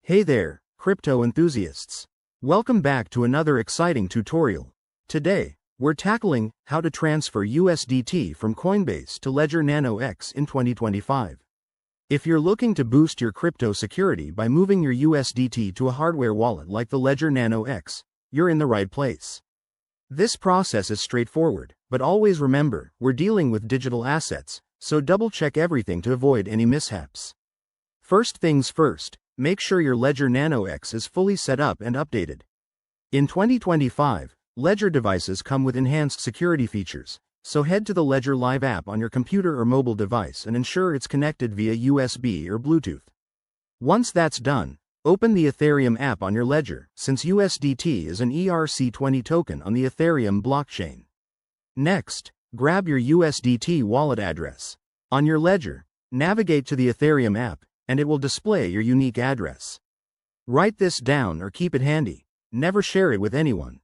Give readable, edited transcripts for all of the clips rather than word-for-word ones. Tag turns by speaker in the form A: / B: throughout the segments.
A: Hey there, crypto enthusiasts. Welcome back to another exciting tutorial. Today, we're tackling how to transfer USDT from Coinbase to Ledger Nano X in 2025. If you're looking to boost your crypto security by moving your USDT to a hardware wallet like the Ledger Nano X, you're in the right place. This process is straightforward, but always remember, we're dealing with digital assets, so double-check everything to avoid any mishaps. First things first, make sure your Ledger Nano X is fully set up and updated. In 2025, Ledger devices come with enhanced security features, so head to the Ledger Live app on your computer or mobile device and ensure it's connected via USB or Bluetooth. Once that's done, open the Ethereum app on your Ledger, since USDT is an ERC20 token on the Ethereum blockchain. Next, grab your USDT wallet address. On your Ledger, navigate to the Ethereum app, and it will display your unique address. Write this down or keep it handy. Never share it with anyone.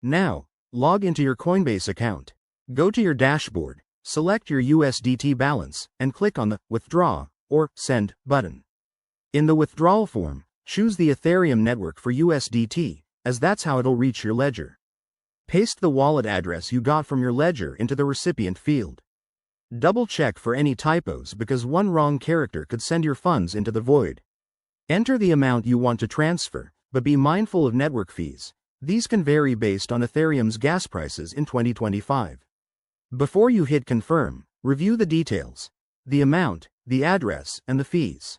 A: Now, log into your Coinbase account. Go to your dashboard, select your USDT balance, and click on the Withdraw or Send button. In the withdrawal form, choose the Ethereum network for USDT, as that's how it'll reach your Ledger. Paste the wallet address you got from your Ledger into the recipient field. Double-check for any typos because one wrong character could send your funds into the void. Enter the amount you want to transfer, but be mindful of network fees. These can vary based on Ethereum's gas prices in 2025. Before you hit confirm, review the details, the amount, the address, and the fees.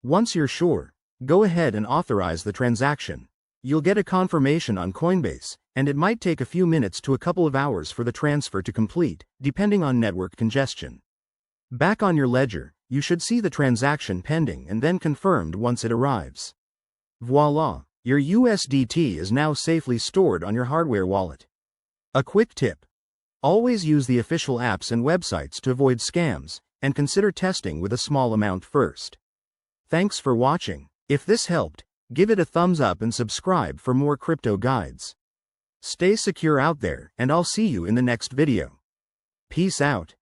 A: Once you're sure, go ahead and authorize the transaction. You'll get a confirmation on Coinbase, and it might take a few minutes to a couple of hours for the transfer to complete, depending on network congestion. Back on your Ledger, you should see the transaction pending and then confirmed once it arrives. Voila! Your USDT is now safely stored on your hardware wallet. A quick tip: always use the official apps and websites to avoid scams, and consider testing with a small amount first. Thanks for watching. If this helped, give it a thumbs up and subscribe for more crypto guides. Stay secure out there, and I'll see you in the next video. Peace out.